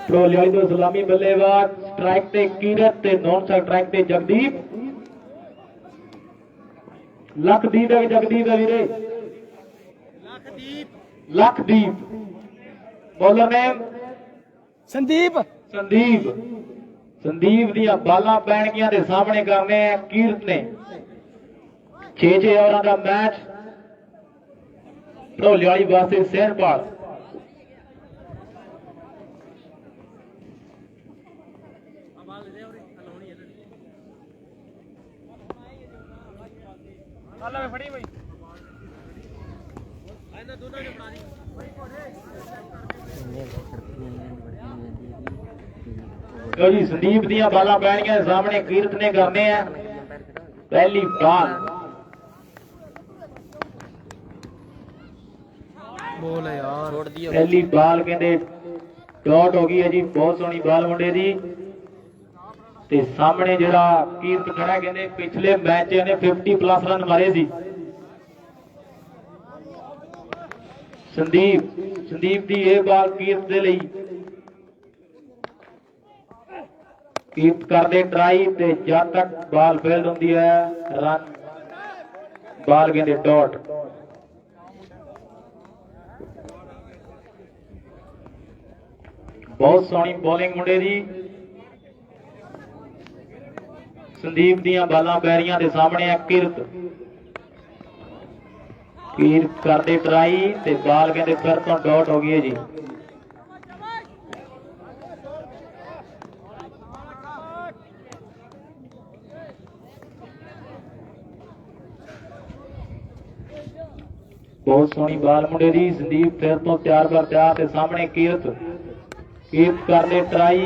ढोलियाली तो सलामी बल्लेबाज स्ट्राइक ते कीरत ते नॉन स्ट्राइक ते जगदीप लखदीप है जगदीप है वीरे लखदीप बॉलर नेम संदीप संदीप संदीप दिया बालां पैणगियां दे सामने करने हैं कीरत ने 6-6 ओवरां दा मैच ढोलियाली वास्ते सहरपाल फड़ी भाई लो जी संदीप दिया बालां पैणगियां दे सामने कीरत ने करने हैं पहली बाल बोल यार छोड़ दिया पहली बाल कहते डॉट हो गई है जी बहुत सोहनी बाल मुंडे दी ते सामने जिहड़ा कीरत खड़ा कहते पिछले मैच ने 50+ रन मारे सी संदीप दी ये बाल कीरत दे लई कीरत करदे ट्राई ते जद तक बाल फेल्ड हुंदी है रन बाल कहते डॉट बहुत सोहनी बॉलिंग मुंडे दी संदीप दियां बालां पैरियां दे सामने है कीरत करदे ट्राई ते बाल कहते फिर तो डॉट हो गई है जी बहुत सोहनी बाल मुंडे दी संदीप फिर तो तैयार पर तैयार ते सामने कीरत करदे ट्राई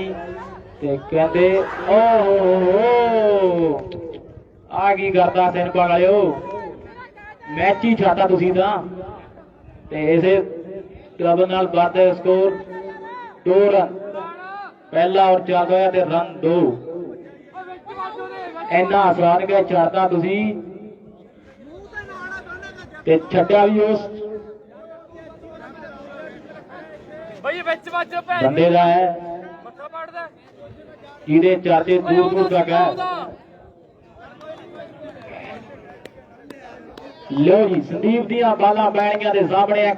ते कहते आ की करता सेनपाल वालिओ मैच ही छाता तुसी तां ते इसे क्लब नाल बढ़दे स्कोर 2 रन पहला और चलदा होया ते रन 2 इन्ना आसान गया छाता तुसी ते छड्डिया भी उस बंदे दा है ਜਿਹਦੇ ਚਾਚੇ दूर दूर तक है लो जी संदीप दिया बालां पैणगियां दे सामने है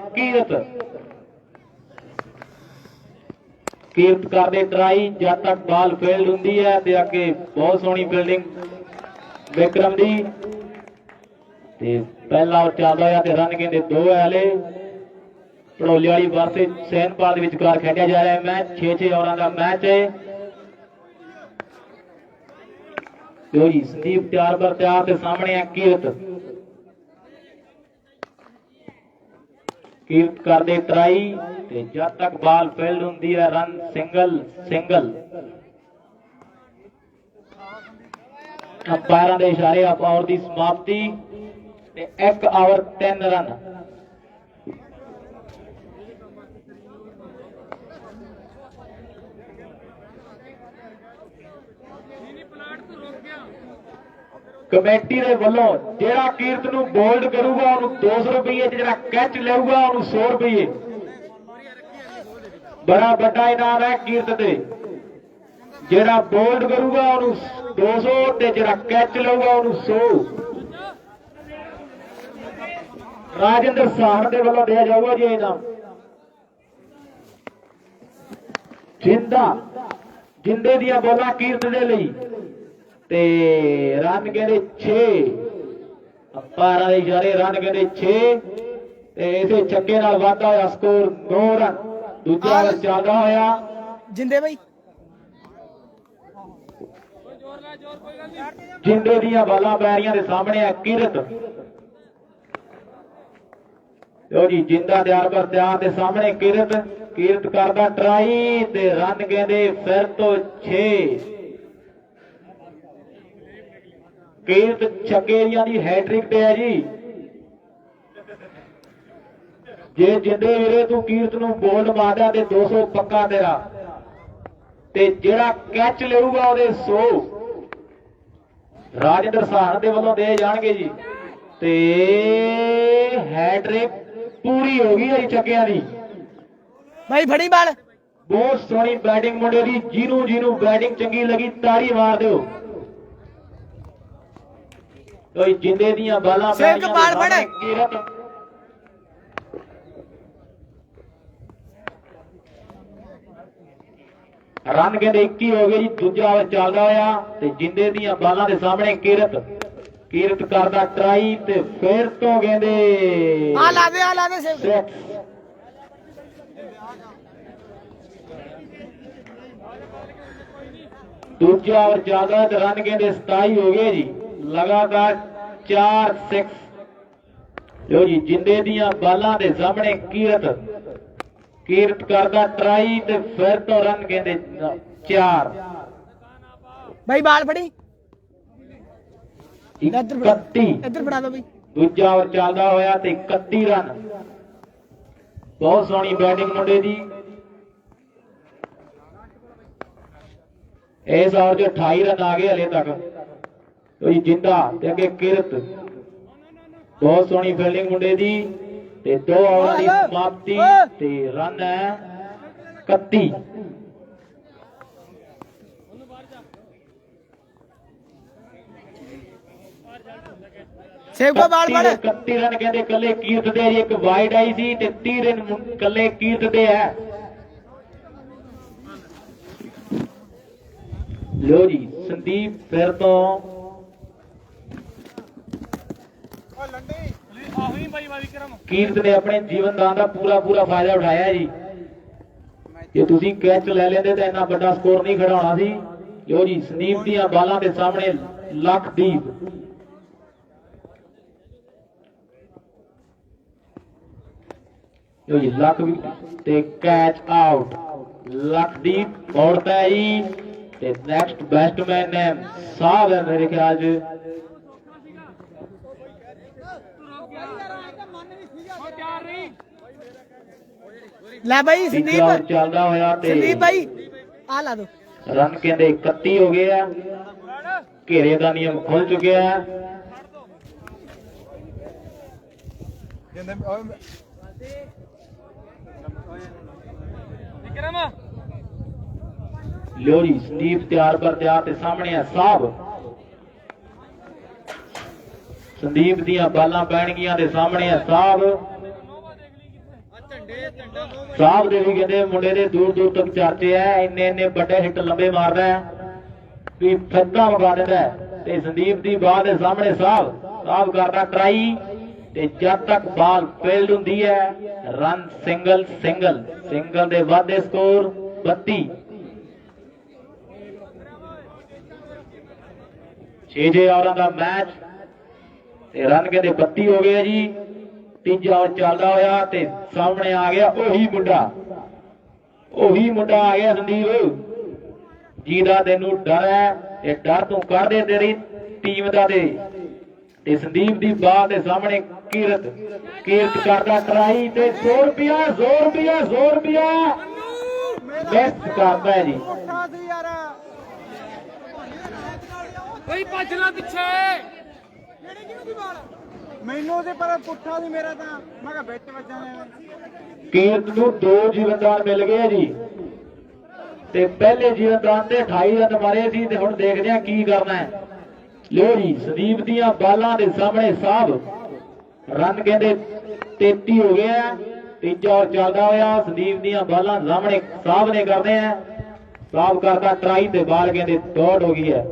कीरत करदे ट्राई जद तक बाल फेल्ड हुंदी है ते अगे बहुत सोहनी फील्डिंग विक्रम दी ते पहला चलदा होया ते रन कहंदे 2 है हले ढोलियाली वास्ते सैनपाल दे विचकार खेडिया जा रहा है मैच 6-6 ओवरां दा मैच है लो जी संदीप तैयार पर तैयार ते सामने है कीरत करदे ट्राई ते जद तक बाल फेल्ड हुंदी है रन सिंगल अंपायरां दे इशारे आप ओवर दी समाप्ति ते 1 ओवर 3 रन कमेटी दे वल्लों जेड़ा कीरत नूं बोल्ड करूगा उन्होंने 200 रुपये जेड़ा कैच लेगा उन्होंने 100 रुपये बड़ा बड़ा इनाम है कीरत दे जेड़ा बोल्ड करूगा उन्होंने 200 ते जेड़ा कैच लेगा उन्होंने 100 राजेंद्र साहन दे वल्लों दिया जाऊगा जी इनाम जिंदे दिया बोला कीरत दे लई ते रन कहते 6 अंपायरां दे इशारे रन कहते 6 ते इसे छक्के नाल वाधा होया स्कोर 9 रन दूजा ओवर चलदा होया जिंदे भाई जिंदे दियां बालां पैरियां दे सामने है कीरत लो जी जिंदा तैयार पर तैयार दे सामने कीरत करदा ट्राई ते रन कहते फिर तो 6 कीरत छकेरिया की हैट्रिक पे है जी जे जिंदे वीरे तू कीरत नूं बोल्ड मारदा ते 200 पक्का तेरा ते जेड़ा कैच लेऊगा ਉਹਦੇ 100 राजेंद्र साहन दे ਵੱਲੋਂ ਦੇ ਜਾਣਗੇ ਜੀ ਤੇ हैट्रिक पूरी हो गई है छक्कियां दी भाई फड़ी बाल ਬਹੁਤ ਸੋਹਣੀ ਬੈਟਿੰਗ ਮੁੰਡੇ ਦੀ, ਜਿਹਨੂੰ ਬੈਟਿੰਗ ਚੰਗੀ ਲੱਗੀ ਤਾੜੀ ਮਾਰ ਦਿਓ। ਕੋਈ ਜਿੰਦੇ ਦੀਆਂ ਬਾਲਾਂ ਸਿੰਘ ਬਾਲ ਫੜ। ਕੀਰਤ ਰਨ ਕਹਿੰਦੇ 21 ਹੋ ਗਏ ਜੀ। ਦੂਜਾ ਓਵਰ ਚੱਲਦਾ ਹੋਇਆ ਤੇ ਜਿੰਦੇ ਦੀਆਂ ਬਾਲਾਂ ਦੇ ਸਾਹਮਣੇ ਕੀਰਤ ਕਰਦਾ ਟਰਾਈ ਤੇ ਫੇਰ ਤੋਂ ਕਹਿੰਦੇ ਆ ਲਾ ਦੇ ਸਿੰਘ। ਦੂਜਾ ਓਵਰ ਚੱਲਦਾ ਤੇ ਰਨ ਕਹਿੰਦੇ 27 ਹੋ ਗਏ ਜੀ। ਲਗਾਤਾਰ 4 6 ਲੋ ਜੀ। ਜਿੰਦੇ ਦੀਆਂ ਬਾਲਾਂ ਦੇ ਸਾਹਮਣੇ ਕੀਰਤ ਕਰਦਾ ਟਰਾਈ ਤੇ ਫਿਰ ਤੋਂ ਰਨ ਕਹਿੰਦੇ 4। ਬਾਈ ਬਾਲ ਫੜੀ 31 ਇੱਧਰ ਫੜਾ ਦੋ ਬਾਈ। ਦੂਜਾ ਓਵਰ ਚੱਲਦਾ ਹੋਇਆ ਤੇ 31 ਰਨ। ਬਹੁਤ ਸੋਹਣੀ ਬੈਟਿੰਗ ਮੁੰਡੇ ਦੀ। ਇਸ ਓਵਰ 'ਚ 28 ਰਨ ਆ ਗਏ ਹਲੇ ਤੱਕ। ਕੋਈ ਜਿੰਦਾ ਤੇ ਅੱਗੇ ਕੀਰਤ। ਬਹੁਤ ਸੋਹਣੀ ਫੀਲਡਿੰਗ ਮੁੰਡੇ ਦੀ ਤੇ 2 ਓਵਰਾਂ ਦੀ ਸਮਾਪਤੀ ਤੇ ਰਨ ਹੈ 31। ਸੇਵ ਕੋ ਬਾਲ ਫੜ। 31 ਰਨ ਕਹਿੰਦੇ ਕੱਲੇ ਕੀਰਤ ਦੇ। ਇੱਕ ਵਾਈਡ ਆਈ ਸੀ ਤੇ 30 ਰਨ ਕੱਲੇ ਕੀਰਤ ਦੇ ਹੈ। ਲੋ ਜੀ ਸੰਦੀਪ ਫਿਰ ਤੋਂ ਕੀਰਤ ਨੇ ਆਪਣੇ ਜੀਵਨਦਾਨ ਦਾ ਪੂਰਾ ਫਾਇਦਾ ਉਠਾਇਆ ਜੀ। ਜੇ ਤੁਸੀਂ ਕੈਚ ਲੈ ਲੈਂਦੇ ਤਾਂ ਇੰਨਾ ਵੱਡਾ ਸਕੋਰ ਨਹੀਂ ਖੜਾਉਣਾ ਸੀ। ਲੋ ਜੀ ਸੰਦੀਪ ਦੀਆਂ ਬਾਲਾਂ ਦੇ ਸਾਹਮਣੇ ਲਖਦੀਪ। ਲੋ ਜੀ ਲੱਕ ਵੀ ਤੇ ਕੈਚ ਆਊਟ। ਲਖਦੀਪ ਦੌੜਦਾ ਹੈ ਜੀ ਤੇ ਨੈਕਸਟ ਬੈਟਸਮੈਨ ਨੇ ਸਾਹਿਬ ਹੈ ਮੇਰੇ ਖਿਆਲ 'ਚ। ਲੈ ਬਾਈ ਸੰਦੀਪ ਚੱਲਦਾ ਹੋਇਆ ਤੇ ਸੰਦੀਪ ਬਾਈ ਆ ਲਾ ਦੋ। ਰਨ ਕਹਿੰਦੇ 31 ਹੋ ਗਏ ਆ। ਘੇਰੇ ਦਾ ਨਿਯਮ ਖੁੱਲ ਚੁੱਕਿਆ। ਲਿਓ ਜੀ ਸੰਦੀਪ ਤਿਆਰ ਤੇ ਸਾਹਮਣੇ ਆ ਸਾਹਿਬ। ਸੰਦੀਪ ਦੀਆਂ ਬਾਲਾਂ ਪੈਣਗੀਆਂ ਤੇ ਸਾਹਮਣੇ ਆ ਸਾਹਿਬ ਦੇ ਵੀ ਕਹਿੰਦੇ ਮੁੰਡੇ ਦੇ ਦੂਰ ਤੱਕ ਚਰਚੇ ਆ। ਇੰਨੇ ਵੱਡੇ ਹਿੱਟ ਲੰਬੇ ਮਾਰਦਾ ਵੀ ਫੱਦਾ ਵਗਾ ਦਿੰਦਾ। ਤੇ ਸੰਦੀਪ ਦੀ ਬਾਲ ਦੇ ਸਾਹਮਣੇ ਸਾਹਿਬ ਕਰਦਾ ਟਰਾਈ ਤੇ ਜਦ ਤੱਕ ਬਾਲ ਫੀਲਡ ਹੁੰਦੀ ਹੈ ਰਨ ਸਿੰਗਲ ਦੇ ਵਾਧੇ ਸਕੋਰ 32। 6 ਓਵਰਾਂ ਦਾ ਮੈਚ ਤੇ ਰਨ ਕਹਿੰਦੇ 32 ਹੋ ਗਏ ਜੀ। ਤੀਜਾ ਓਵਰ ਚੱਲਦਾ ਹੋਇਆ ਤੇ ਸਾਹਮਣੇ ਆ ਗਿਆ ਉਹੀ ਮੁੰਡਾ ਆ ਗਿਆ ਸੰਦੀਪ ਜਿਹਦਾ ਤੈਨੂੰ ਡਰ ਹੈ। ਇਹ ਡਰ ਤੂੰ ਕੱਢ ਦੇ ਤੇਰੀ ਟੀਮ ਦਾ ਤੇ ਸੰਦੀਪ ਦੀ ਬਾਲ ਦੇ ਸਾਹਮਣੇ ਕੀਰਤ ਕਰਦਾ ਟਰਾਈ ਤੇ 100 ਰੁਪਿਆ ਬੈਸਟ ਕਰਦਾ ਜੀ। ਕੋਈ ਭੱਜਣਾ ਪਿੱਛੇ ਮੈਨੂੰ ਤੇ ਪਰ ਪੁੱਠਾ ਸੀ ਮੇਰਾ ਤਾਂ ਮੈਂ ਕਿਹਾ ਵਿੱਚ ਵੱਜਾਂ ਨੇ। ਕੀਰਤ ਨੂੰ 2 ਜੀਵਨਦਾਨ ਮਿਲ ਗਏ ਜੀ ਤੇ ਪਹਿਲੇ ਜੀਵਨਦਾਨ ਤੇ 28 ਰਨ ਮਾਰੇ ਸੀ ਤੇ ਹੁਣ ਦੇਖਦੇ ਆ ਕੀ ਕਰਨਾ ਹੈ। ਲਿਓ ਜੀ ਸੰਦੀਪ ਦੀਆਂ ਬਾਲਾਂ ਦੇ ਸਾਹਮਣੇ ਸਾਹਿਬ ਰਨ ਕਹਿੰਦੇ 33 ਹੋ ਗਏ ਆ। ਤੀਜਾ ਓਵਰ ਚੱਲਦਾ ਹੋਇਆ ਸੰਦੀਪ ਦੀਆਂ ਬਾਲਾਂ ਸਾਹਮਣੇ ਸਾਹਿਬ ਨੇ ਕਰਦੇ ਆ। ਸਾਹਿਬ ਕਰਦਾ ਟਰਾਈ ਤੇ ਬਾਲ ਕਹਿੰਦੇ ਦੌੜ ਹੋ ਗਈ ਹੈ।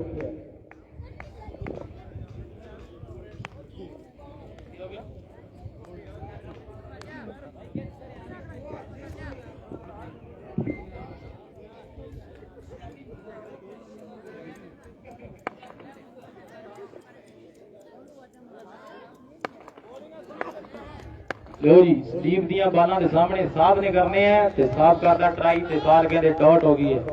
ਲੋ ਜੀ ਸੰਦੀਪ ਦੀਆਂ ਬਾਲਾਂ ਦੇ ਸਾਹਮਣੇ ਸਾਹਿਬ ਨੇ ਕਰਨੇ ਆ ਤੇ ਸਾਹਿਬ ਕਰਦਾ ਟਰਾਈ ਤੇ ਬਾਲ ਕਹਿੰਦੇ ਡਾਟ ਹੋ ਗਈ ਹੈ।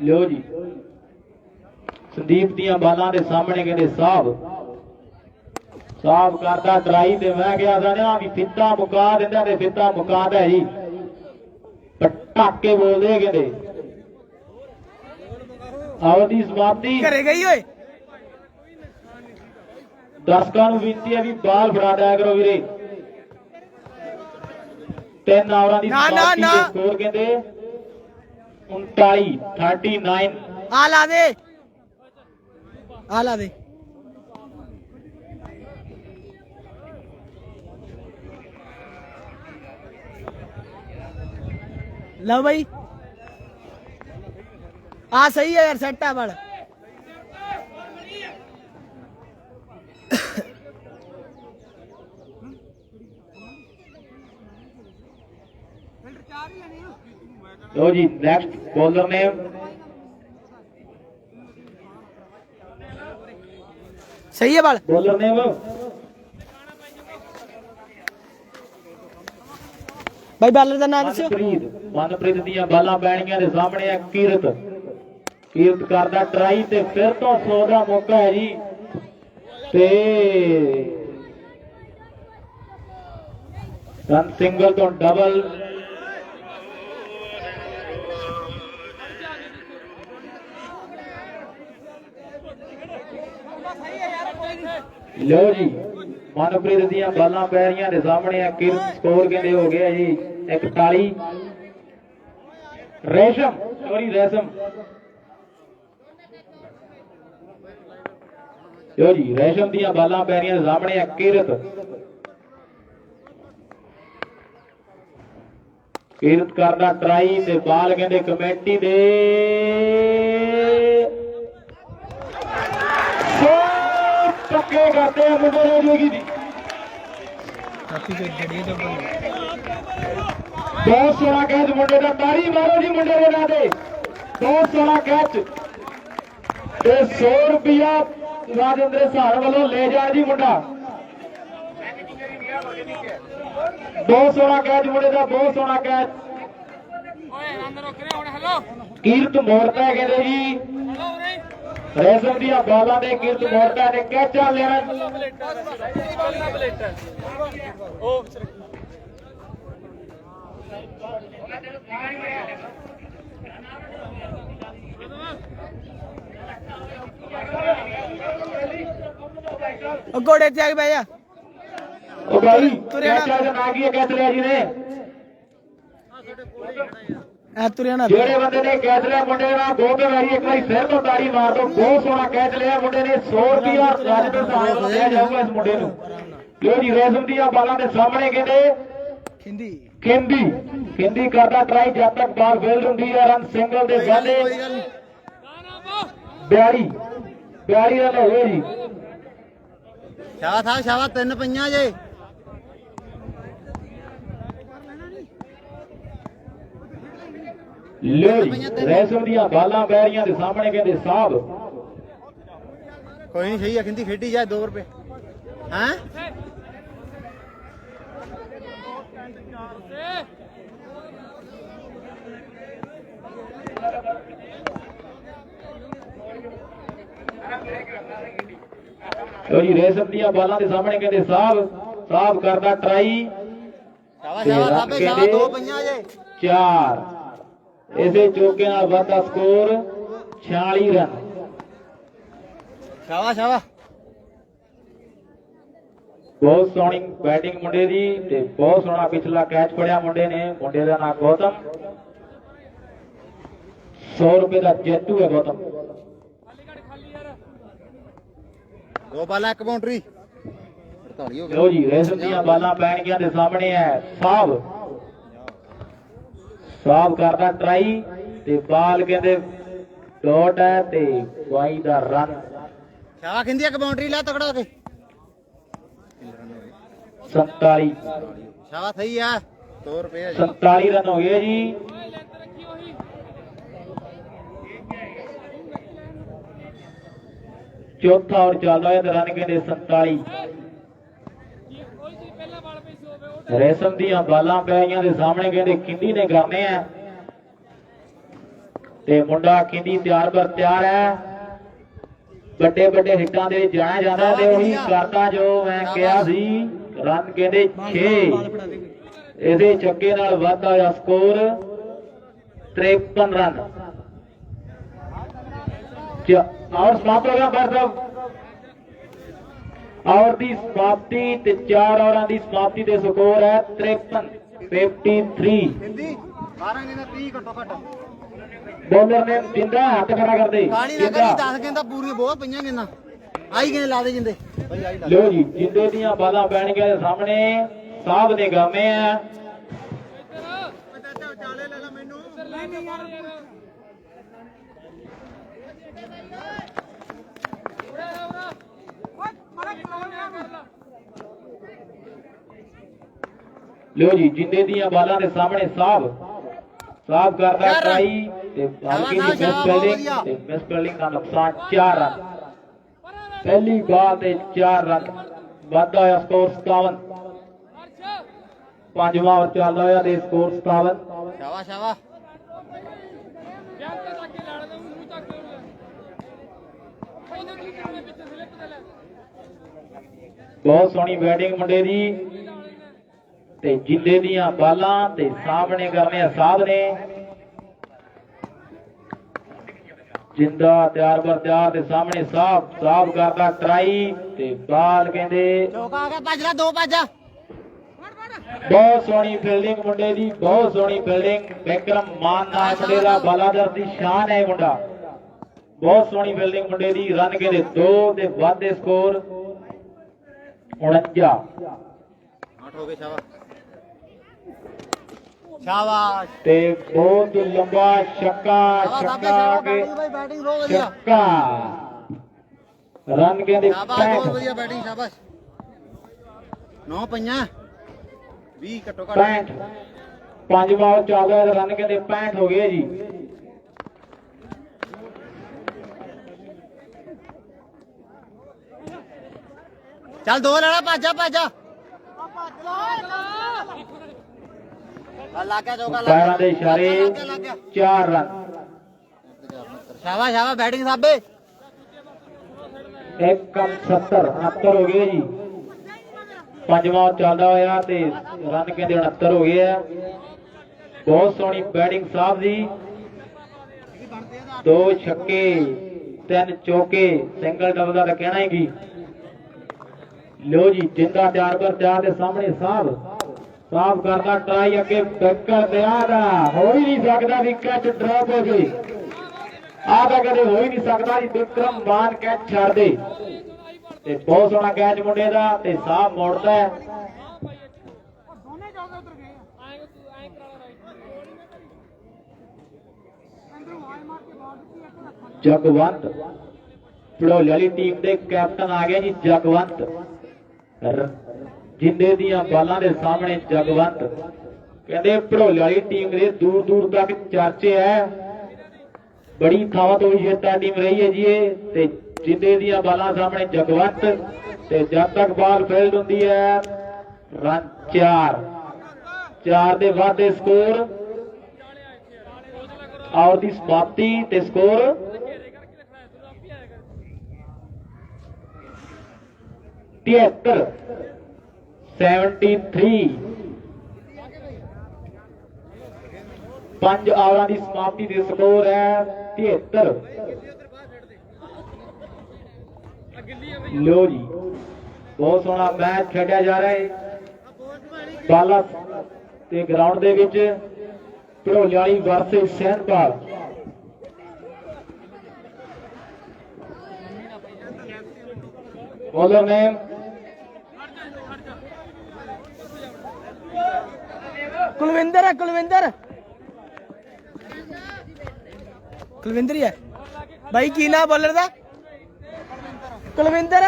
ਲੋ ਜੀ ਸੰਦੀਪ ਦੀਆਂ ਬਾਲਾਂ ਦੇ ਸਾਹਮਣੇ ਕਹਿੰਦੇ ਸਾਹਿਬ ਕਰਦਾ ਟਰਾਈ ਤੇ ਮੈਂ ਕਿਹਾ ਸਾਨਿਆ ਵੀ ਫਿੱਤਾ ਮੁਕਾ ਦਿੰਦਾ ਤੇ ਫਿੱਤਾ ਮੁਕਾਦਾ ਜੀ। ਪਟਾਕੇ ਬੋਲਦੇ ਕਹਿੰਦੇ ਅਵਧੀ ਸਮਾਪਤੀ। ਘਰੇ ਗਈ ਓਏ ਦਰਸ਼ਕਾਂ ਨੂੰ ਬੇਨਤੀ ਹੈ ਵੀ ਬਾਲ ਫੜਾ ਦਿਆ ਕਰੋ ਵੀਰੇ। 3 ਓਵਰਾਂ ਦੀ ਸਮਾਪਤੀ ਦੇ ਸਕੋਰ ਕਹਿੰਦੇ 39 ਆ ਲਾ ਦੇ ਆ ਲਾ ਦੇ। लो भाई हाँ सही है यार सेट है बड़ लो जी नेक्स्ट बॉलर ने सही है बड़ बॉलर ने भाई बालर का नाम दसो। ਮਨਪ੍ਰੀਤ ਦੀਆਂ ਬਾਲਾਂ ਪੈਣੀਆਂ ਦੇ ਸਾਹਮਣੇ ਹੈ ਕੀਰਤ ਕਰਦਾ ਟਰਾਈ ਤੇ ਫਿਰ ਤੋਂ 100 ਦਾ ਮੌਕਾ ਹੈ ਜੀ ਤੇ ਰਨ ਸਿੰਗਲ ਤੋਂ ਡਬਲ। ਲਓ ਜੀ ਮਨਪ੍ਰੀਤ ਦੀਆਂ ਬਾਲਾਂ ਪੈ ਰਹੀਆਂ ਦੇ ਸਾਹਮਣੇ ਆ ਕੀਰਤ ਸਕੋਰ ਕਹਿੰਦੇ ਹੋ ਗਿਆ ਜੀ 41। ਰੇਸ਼ਮ ਲਓ ਜੀ ਰੇਸ਼ਮ ਦੀਆਂ ਬਾਲਾਂ ਪੈ ਰਹੀਆਂ ਦੇ ਸਾਹਮਣੇ ਆ ਕੀਰਤ ਕਰਦਾ ਟਰਾਈ ਤੇ ਬਾਲ ਕਹਿੰਦੇ ਕਮੇਟੀ ਦੇ ਪੱਕੇ ਕਰਦੇ ਆ ਮੁੰਡੇ ਨੇ ਜੋਗੀ ਦੀ। ਬਹੁਤ ਸੋਹਣਾ ਕੈਚ ਮੁੰਡੇ ਦਾ, ਤਾੜੀ ਮਾਰੋ ਜੀ ਮੁੰਡੇ ਦੇ ਨਾਂ ਤੇ। ਬਹੁਤ ਸੋਹਣਾ ਕੈਚ ਤੇ 100 ਰੁਪਇਆ ਰਾਜਿੰਦਰ ਸਹਾਰ ਵੱਲੋਂ ਲੈ ਜਾਣ ਜੀ ਮੁੰਡਾ। ਬਹੁਤ ਸੋਹਣਾ ਕੈਚ ਮੁੰਡੇ ਦਾ, ਬਹੁਤ ਸੋਹਣਾ ਕੈਚ। ਕੀਰਤ ਮੋੜਤਾ ਕਹਿੰਦੇ ਜੀ ਰੇਸ਼ਮ ਦੀਆਂ ਬਾਲਾਂ ਦੇ ਕੀਰਤ ਮੋੜਤਾ ਨੇ ਕੈਚਾਂ ਲੈਣਾ। घोड़े ते बह जा ਉਹ ਭਾਈ ਕੈਚਾਂ ਦਾ ਨਾਂ ਕੀ ਹੈ ਕੈਚ ਲਿਆ ਜੀ ਨੇ? ਜਿਹੜੇ ਬੰਦੇ ਨੇ ਕੈਚ ਲਿਆ ਮੁੰਡੇ ਨਾਲ ਦੋ ਕੇ ਵਾਰੀ ਇੱਕ ਵਾਰੀ ਸਿਰ ਤੋਂ ਤਾੜੀ ਮਾਰ ਦੋ। ਬਹੁਤ ਸੋਹਣਾ ਕੈਚ ਲਿਆ ਮੁੰਡੇ ਨੇ। 100 ਰੁਪਇਆ ਰਾਜਿੰਦਰ ਸਹਾਰ ਵੱਲੋਂ ਲਿਆ ਜਾਊਗਾ ਇਸ ਮੁੰਡੇ ਨੂੰ। ਲਓ ਜੀ ਰੇਸ਼ਮ ਦੀਆਂ ਬਾਲਾਂ ਦੇ ਸਾਹਮਣੇ ਕਹਿੰਦੇ ਖਿੰਦੀ ਕਰਦਾ ਟਰਾਈ ਜਦ ਤੱਕ ਬਾਲ ਫੇਲ ਹੁੰਦੀ ਹੈ। ਰਨ ਸਿੰਗਲ ਦੇ ਵਾਲੇ 42 ਰਨ ਹੋ ਗਏ ਜੀ। शाबाश 3 पईयां जे। ਲਓ ਜੀ ਰੇਸ਼ਮ ਦੀਆਂ ਬਾਲਾਂ ਪੈ ਰਹੀਆਂ ਦੇ ਸਾਹਮਣੇ ਕਹਿੰਦੇ ਸਾਹਿਬ कोई नहीं सही है खिंदी खेडी जाए 2 रुपए हैं। ਲਓ ਜੀ ਰੇਸ਼ਮ ਦੀਆਂ ਬਾਲਾਂ ਦੇ ਸਾਹਮਣੇ ਕਹਿੰਦੇ ਸਾਹਿਬ ਕਰਦਾ ਟਰਾਈ। शाबाश 2 पईयां जे। 4 ਇਸੇ ਚੌਕੇ ਨਾਲ ਵੱਧਦਾ ਸਕੋਰ 46 ਰਨ। शाबाश ਬਹੁਤ ਸੋਹਣੀ ਬੈਟਿੰਗ ਮੁੰਡੇ ਦੀ ਤੇ ਬਹੁਤ ਸੋਹਣਾ ਪਿਛਲਾ ਕੈਚ ਫੜਿਆ ਮੁੰਡੇ ਨੇ। ਮੁੰਡੇ ਦਾ ਨਾਮ ਗੌਤਮ। 100 ਰੁਪਏ ਦਾ ਜੇਤੂ ਹੈ ਗੌਤਮ। 2 ਬਾਲਾਂ 1 ਬਾਉਂਡਰੀ 48 ਹੋ ਗਏ। ਲਓ ਜੀ ਰੇਸ਼ਮ ਦੀਆਂ ਬਾਲਾਂ ਪੈਣਗੀਆਂ ਦੇ ਸਾਹਮਣੇ ਹੈ ਸਾਹਿਬ ਕਰਦਾ ਟਰਾਈ ਤੇ ਬਾਲ ਕਹਿੰਦੇ ਡਾਟ ਹੈ ਤੇ ਵਾਈ ਦਾ ਰਨ। शाबाश खिंदी 1 बाउंड्री ला तगड़ा के 47 शाबाश सही है 2 रुपए 47 ਰਨ ਹੋ ਗਏ ਜੀ। ਚੌਥਾ ਔਰ ਚੱਲਦਾ ਹੈ ਤੇ ਰਨ ਕਹਿੰਦੇ 47। ਰੇਸ਼ਮ ਦੀਆਂ ਬਾਲਾਂ ਪੈਆਂ ਦੇ ਸਾਹਮਣੇ ਕਹਿੰਦੇ ਖਿੰਦੀ ਨੇ ਕਰਨੇ ਆ ਤੇ ਮੁੰਡਾ ਖਿੰਦੀ ਤਿਆਰ ਹੈ। ਵੱਡੇ ਹਿੱਟਾਂ ਦੇ ਵਿੱਚ ਜਾਣਾ ਜਾਂਦਾ ਤੇ ਉਹੀ ਕਰਦਾ ਜੋ ਮੈਂ ਕਿਹਾ ਸੀ। ਰਨ ਕਹਿੰਦੇ 6 ਇਹਦੇ ਚੱਕੇ ਨਾਲ ਵੱਧਦਾ ਆ ਸਕੋਰ 53 ਰਨ। और समाप्त हो गया भाई साहब और दी समाप्ति ते 4 ओवरां दी समाप्ति ते स्कोर है 53 हिंदी 12 गेंदा 30 घट्टो घट बॉलर ने जिंदा हाथ खड़ा कर दे ਕਾਲੀ ਨਾ ਕਰੀ 10 गेंदा पूरी बहुत पईयां गेंदा आई गेंद ला दे जिंदे भाई आई ला लो जी जिंदे दियां बालां पैणगीਆਂ ਦੇ ਸਾਹਮਣੇ साहब ने गामे हैं ਚਾਚਾ ਚਾਲੇ ਲੈ ਲੈ ਮੈਨੂੰ ਨਹੀਂ ਯਾਰ लो जी जिंदे दियां बालां ਦੇ ਸਾਹਮਣੇ साहब करदा ट्राई ते हल्की सी मिस बॉलिंग का नुकसान 4 रन पहली बाल ते 4 रन वाधा होया स्कोर 57 पंजवां ओवर चलदा होया ते स्कोर 57 शाबाश शाबाश बहुत सोहनी बैटिंग मुंडे दी ते जिंदे दियां बालां ते सामने करने साहब ने जिंदा तैयार पर तैयार ते सामने साहब करदा ट्राई ते बाल कहंदे चौका आ गया भज ला दो भज बहुत सोहनी फील्डिंग मुंडे दी बहुत सोहनी फील्डिंग विक्रम मान नाल मुंडे दा बालादर दी शान है मुंडा बहुत सोहनी फील्डिंग मुंडे दी रन कहंदे 2 ते वाधे स्कोर 49 8 हो गए शाबाश शाबाश ते बहुत लंबा छक्का छक्का के भाई बैटिंग बहुत बढ़िया छक्का रन कहंदे शाबाश बहुत बढ़िया बैटिंग शाबाश 9 पईयां 20 घट्टो घट 65 पांच बाल चल रहा रन कहते 65 हो गए जी चल दो लेना भाजा भाजा लग गया चौका पैरों के इशारे 4 रन शाबाश शाबाश बैटिंग साबे एक कम 70 69 हो गए जी पंजवां चलदा होया ते रन कहते 69 हो गए है बहुत सोहनी बैटिंग साहब दी 2 छक्के 3 चौके सिंगल डबल का कहना है कि लो जी जिंदा तैयार पर तैयार के सामने साहब करता ट्राई अगे टक्कर तैयार हो ही नहीं सकता विकेट ड्रॉप हो गई आ तो कदे हो ही नहीं सकता जी विक्रम मान कैच छड़ दे ते बहुत सोहना कैच मुंडे दा ते साहब मोड़दा है जगवंत भड़ोले वाली टीम के कैप्टन आ गया जी जगवंत जिंदे दियां बालां दे सामने जगवंत कहते भड़ोले वाली टीम के दूर दूर तक चर्चे है बड़ी थावां तो विजेता टीम रही है जी ते जिंदे दियां बालां सामने जगवंत ते जब तक बाल फील्ड हुंदी है रन 4 दे वाधे स्कोर और दी समाप्ति ते स्कोर 73 5 ओवरां की समाप्ति के स्कोर है 73 लो जी बहुत सोहना मैच खेडिया जा रहा है बाला ते ग्राउंड दे विच भड़ोले वाली वर्सेस सैनपाल बॉलर ने कुलविंदर है कुलविंदर ही है भाई की ना बॉलर दा कुलविंदर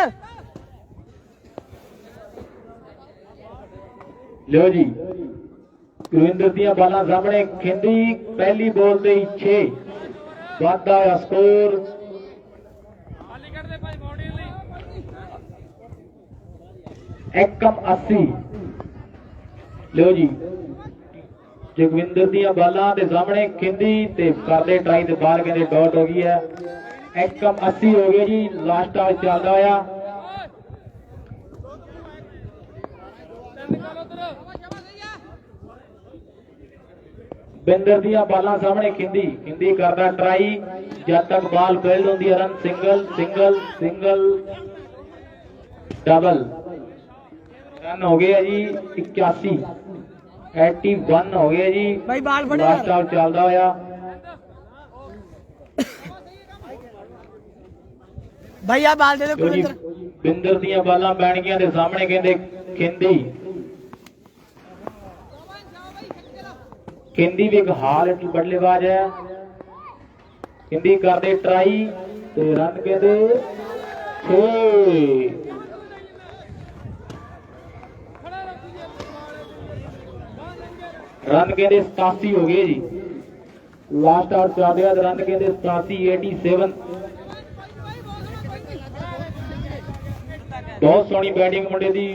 लो जी कुलविंदर दियां बालां सामने खिंदी पहली बॉल ते 6 वाधा होया स्कोर एकम 80 लो जी जगविंदर दियां बालां दे सामने खिंदी ते करदे ट्राई ते बाहर कहंदे डॉट हो गई है एकम 80 हो गई जी लास्ट आ चलदा होया ਬਿੰਦਰ ਦੀਆਂ ਬਾਲਾਂ ਸਾਹਮਣੇ ਖਿੰਦੀ ਖਿੰਦੀ ਕਰਦਾ ਟਰਾਈ ਜਦ ਤੱਕ ਬਾਲ ਫੀਲਡ ਹੁੰਦੀ ਹੈ run single single single double run ਹੋ ਗਏ ਜੀ 81 81 ਹੋ ਗਏ ਜੀ भाई बाल फड़े ਲਾਸਟ ਆਊਟ ਚੱਲਦਾ ਹੋਇਆ भाई आ बाल दे दो ਲਓ ਜੀ, कुलविंदर ਬਿੰਦਰ ਦੀਆਂ ਬਾਲਾਂ ਪੈਣਗੀਆਂ ਦੇ ਸਾਹਮਣੇ ਕਹਿੰਦੇ ਖਿੰਦੀ ਖਿੰਦੀ ਵੀ ਇੱਕ ਹਾਲ ਬੱਲੇਬਾਜ਼ ਹੈ ਖਿੰਦੀ ਕਰਦੇ ਟਰਾਈ ਤੇ ਰਨ ਕਹਿੰਦੇ 6 ਰਨ ਕਹਿੰਦੇ 87 ਹੋ ਗਏ ਜੀ ਲਾਸਟ ਆਊਟ ਚੱਲਦੇ ਆ ਰਨ ਕਹਿੰਦੇ 87 87 ਬਹੁਤ ਸੋਹਣੀ ਬੈਟਿੰਗ ਮੁੰਡੇ ਦੀ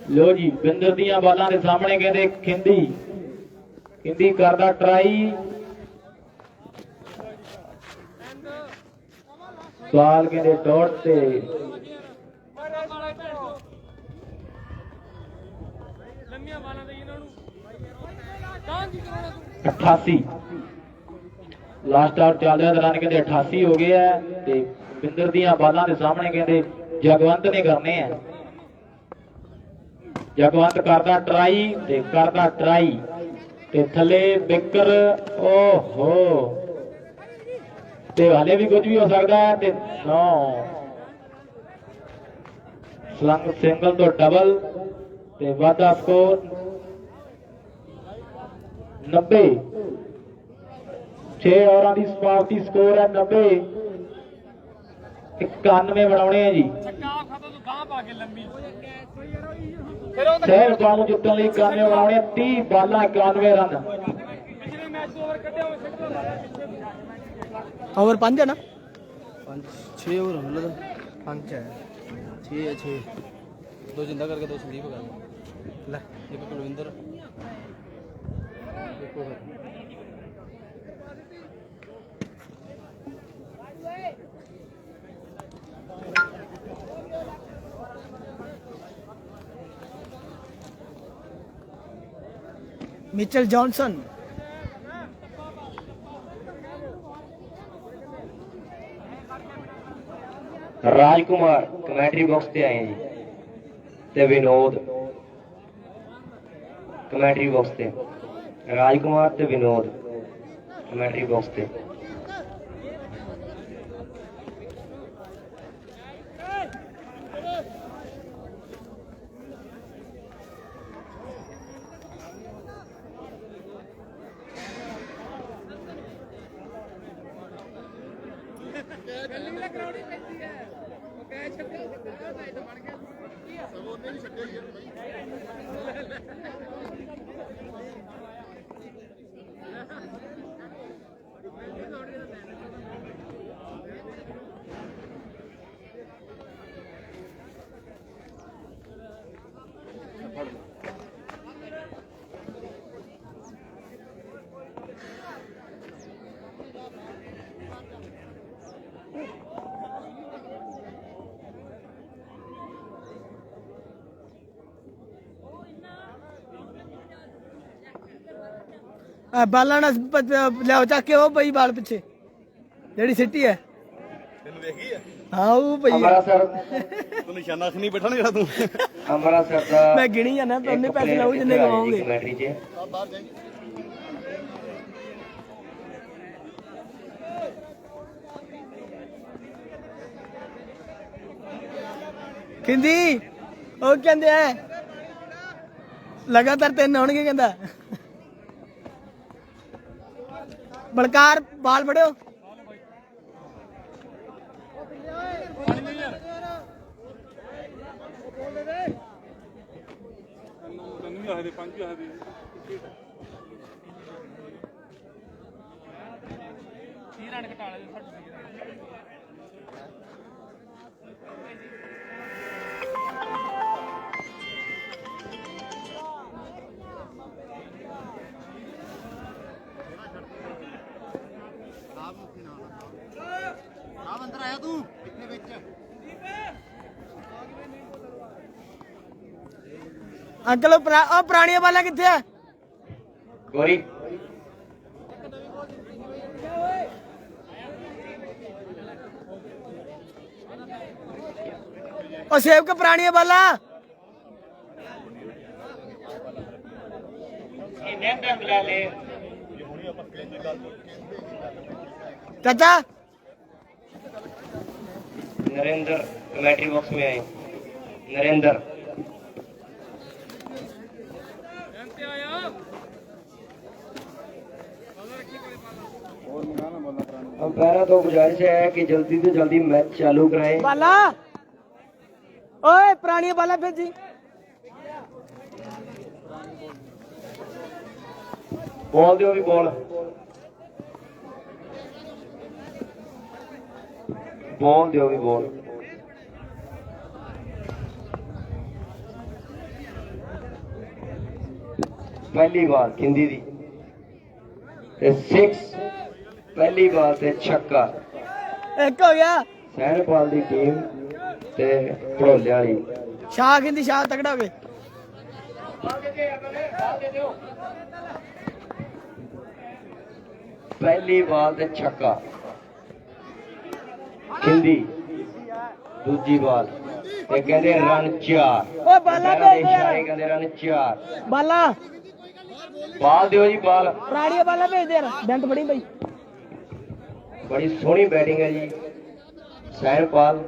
ਲੋ ਜੀ ਬਿੰਦਰ ਦੀਆਂ ਬਾਲਾਂ ਦੇ ਸਾਹਮਣੇ ਕਹਿੰਦੇ ਖਿੰਦੀ ਖਿੰਦੀ ਕਰਦਾ ਟਰਾਈ ਬਾਲ ਕਹਿੰਦੇ ਡੋਟ ਤੇ ਲੰਮੀਆਂ ਬਾਲਾਂ ਦੇ ਇਹਨਾਂ ਨੂੰ ਤਾਂ ਕੀ ਕਰਾਉਣਾ ਤੂੰ 88 ਲਾਸਟ ਆਊਟ ਚੱਲ ਰਿਹਾ ਰਨ ਕਹਿੰਦੇ 88 ਹੋ ਗਏ ਆ ਤੇ ਬਿੰਦਰ ਦੀਆਂ ਬਾਲਾਂ ਦੇ ਸਾਹਮਣੇ ਕਹਿੰਦੇ ਜਗਵੰਤ ਨੇ ਕਰਨੇ ਆ ਜਗਵੰਤ ਕਰਦਾ ਟਰਾਈ ਤੇ ਕਰਦਾ ਟਰਾਈ ਤੇ ਥੱਲੇ ਬਿਕਰ ਓਹੋ ਤੇ ਹਾਲੇ ਵੀ ਕੁਝ ਵੀ ਹੋ ਸਕਦਾ ਹੈ ਤੇ 9 ਸਲੰਗ ਸਿੰਗਲ ਤੋਂ ਡਬਲ ਤੇ ਵਾਧਾ ਸਕੋਰ 90 6 ਓਵਰਾਂ ਦੀ ਸਮਾਪਤੀ ਸਕੋਰ ਹੈ 90 91 ਬਣਾਉਣੇ ਆ ਜੀ ਛੱਕਾ ਖਾਤਾ ਤੂੰ ਗਾਂ ਪਾ ਕੇ ਲੰਮੀ ਸ਼ਹਿਰ ਬਾਣੂ ਜਿੱਤਣ ਲਈ 91 ਬਣਾਉਣੇ 30 ਬਾਲਾਂ 91 ਰਨ ਪਿਛਲੇ ਮੈਚ ਤੋਂ ਓਵਰ ਕੱਢਿਆ ਹੋਵੇ ਸਿੱਟ ਲਾ ओवर 5 है ना 6 ओवर होने लगा 5 है 6 है 6 ਦੋ ਜਿੰਦਾ ਕਰਕੇ ਦੋ ਸੰਦੀਪ ਕਰ ले ਇੱਕ ਕੁਲਵਿੰਦਰ एक ओवर मिचेल जॉनसन ਰਾਜਕੁਮਾਰ ਕਮੈਂਟਰੀ ਬਾਕਸ ਤੇ ਆਏ ਜੀ ਤੇ ਵਿਨੋਦ ਕਮੈਂਟਰੀ ਬਾਕਸ ਤੇ ਰਾਜਕੁਮਾਰ ਤੇ ਵਿਨੋਦ ਕਮੈਂਟਰੀ ਬਾਕਸ ਤੇ बाला ना लियाओ चक के वो पई बाल पिछे जेडी सिटी है तेन देखी है हाँ वो पई है ਅੰਮ੍ਰਿਤਸਰ तू निशाना नहीं बैठा ना तू ਅੰਮ੍ਰਿਤਸਰ ਦਾ मैं गिनी जाना तो उन्हें पैसे लाओ जिन्ने कमाओगे ਕਮੈਂਟਰੀ 'ਚ किंदी ओ कहंदे है लगातार 3 होणगे कहंदा बलकार बाल फड़ो ਤੈਨੂੰ ਆਹਦੇ ਪੰਜ ਆਹਦੇ ਕੀ ਰਨ ਘਟਾ ਲੈ ਸਾਡੇ आप अंदर आया तू कितने बेच अंकल ओ पुरानियां बालां कित्थे आ गोरी और सेब के पुरानी बाला चाचा नरेंद्र कमेटी बॉक्स में आए नरेंद्र अब पहला तो गुजारिश है कि जल्दी से जल्दी मैच चालू कराएं। बाला ओए पुरानी बाला भेजी बॉल दो भी बॉल बॉल दो भी बॉल पहली बार खिंदी दी ते 6 पहली बार ते छक्का एक हो गया सैनपाल दी टीम ते भड़ोले वाली शाह हिंदी शाह तगड़ा हो गए पहली बाल ते छक्का खिंदी दूजी बाल ते कहंदे रन 4 ओ बाला भेज दे इशारे कहंदे रन 4 बाला बाल दियो जी बाल पुरानी बाला भेज दे यार बेंट बड़ी भाई बड़ी सोहनी बैटिंग है जी सैनपाल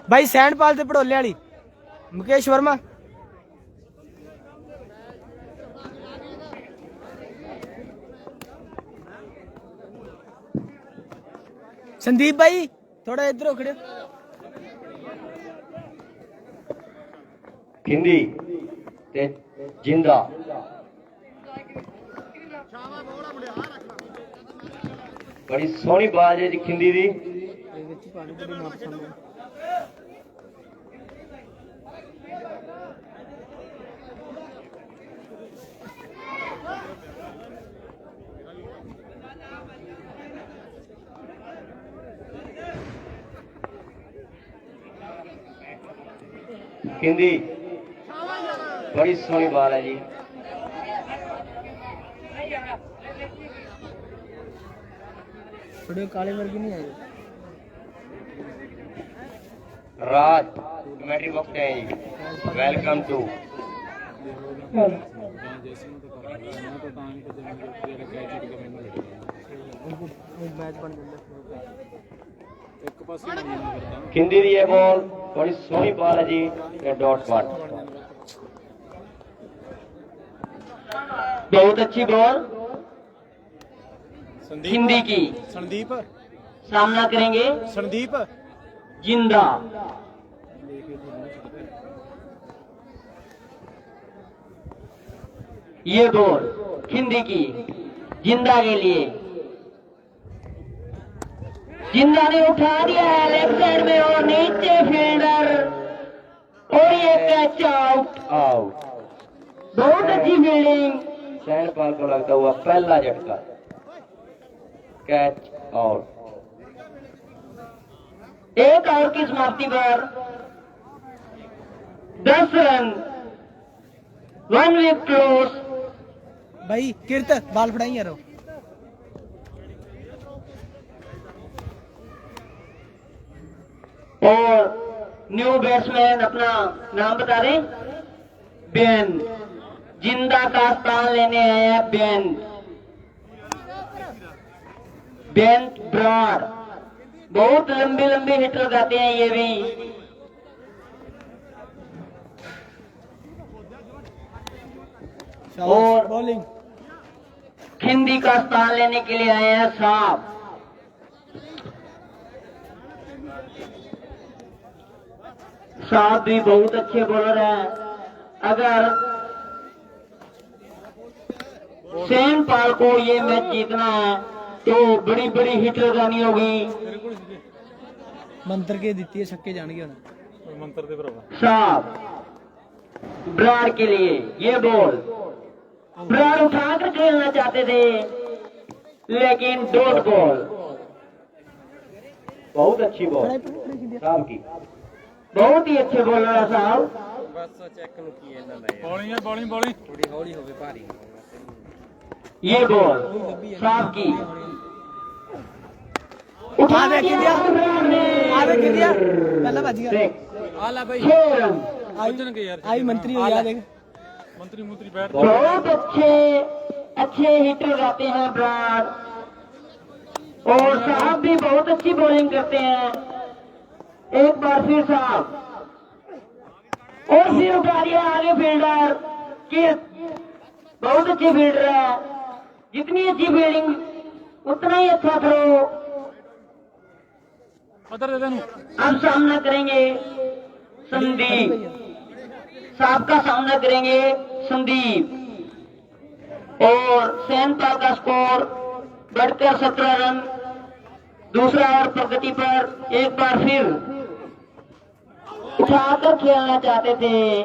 भाई सैंडपाल ते भड़ोले वाली मुकेश वर्मा संदीप भाई थोड़ा इधर हो खड़े खिंदी ते जिंदा बड़ी सोहनी बाज है जी खिंदी दी खिंदी बड़ी सोहनी बाल है जी थोड़े काले वर्गी नहीं आए राज कमेटी बॉक्स है जी वेलकम टू मैच बन गया खिंदी दी है बॉल बड़ी सोहनी बॉल है जी ये डॉट बॉल बहुत अच्छी बॉल खिंदी की संदीप सामना करेंगे संदीप जिंदा ये बॉल खिंदी की जिंदा के लिए जिंदा ने उठा दिया है लेफ्ट साइड में और नीचे फील्डर और ये कैच आउट आउट बहुत अच्छी फील्डिंग सैनपाल को लगता हुआ पहला झटका कैच आउट एक ओवर की समाप्ति पर 10 रन 1 विकेट क्लोज भाई किरत बाल फड़ाई यारो और न्यू बैट्समैन अपना नाम बता दें बेन जिंदा का स्थान लेने आए हैं बेन ब्रॉड बहुत लंबी लंबी हिट लगाते हैं ये भी और बॉलिंग खिंदी का स्थान लेने के लिए आए हैं साहब साहब भी बहुत अच्छे बॉलर हैं अगर सैनपाल को ये मैच जीतना है तो बड़ी बड़ी हिट लगानी होगी मंत्र के दिती है छक्के जानेंगे उन्हें मंत्र दे भरावा साहब ब्राड के लिए ये बॉल ब्राड उठाकर खेलना चाहते थे लेकिन डॉट बॉल बहुत अच्छी बॉल साहब की बहुत ही अच्छे बॉलर है साहब ये बॉल साफ की उठा आधे की दिया आधे की दिया पहला बच गया छह रन आई मंत्री हो गया देख बहुत अच्छे हिटर गाते हैं ब्रार और साहब भी बहुत अच्छी बॉलिंग करते हैं। एक बार फिर साहब और फिर उठा दिया आगे फील्डर कि बहुत अच्छी फील्डर है, जितनी अच्छी फील्डिंग उतना ही अच्छा थ्रो। अब सामना करेंगे संदीप, साहब का सामना करेंगे संदीप और सैनपाल का स्कोर बढ़कर 17 रन। दूसरा ओवर प्रगति पर एक बार फिर उठाकर खेलना चाहते थे,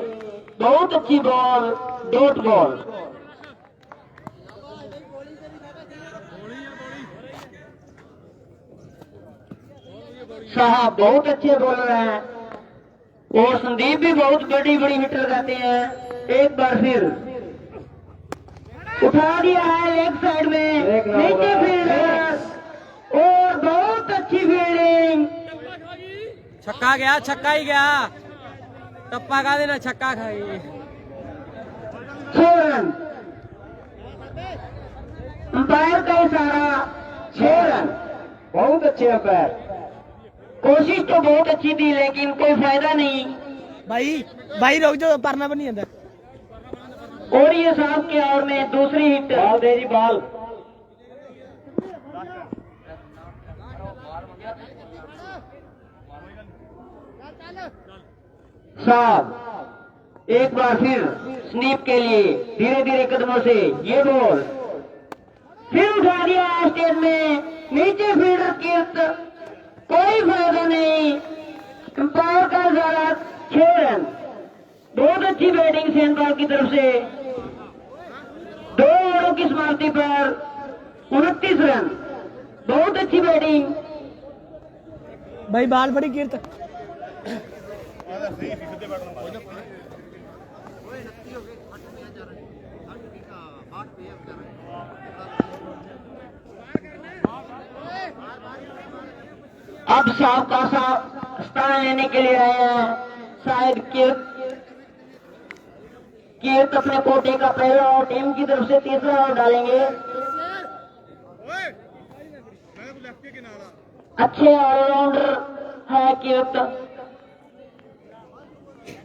बहुत अच्छी बॉल, डॉट बॉल। साहब बहुत अच्छे बॉलर हैं और संदीप भी बहुत बड़ी बड़ी हिट लगाते हैं। एक बार फिर उठा दिया है लेग साइड में, नीचे फील्डर और बहुत अच्छी फील्डिंग। छक्का गया, छक्का ही गया, टप्पा खा देना, छक्का खाई। 6 रन, अंपायर का इशारा 6 रन। बहुत अच्छे अंपायर, कोशिश तो बहुत अच्छी थी लेकिन कोई फायदा नहीं। भाई रुक जाओ, परना भी नहीं अंदर। और ये साहब के ओवर में दूसरी hit, ball they the ball. साहब एक बार फिर स्नीप के लिए धीरे धीरे कदमों से ये बॉल फिर उठा दिया स्टेज में, नीचे फील्डर कीर्त, कोई फायदा नहीं। अंपायर का इशारा 6 रन। बहुत अच्छी बैटिंग सैनपाल की तरफ से, 2 ओवरों की समाप्ति पर 29 रन, बहुत अच्छी बैटिंग। भाई बाल बड़ी कीर्त। अब साहब का स्थान लेने के लिए आए हैं शायद कीर्त अपने कोटे का पहला और टीम की तरफ से तीसरा ओवर डालेंगे। अच्छे ऑलराउंडर है कीर्त,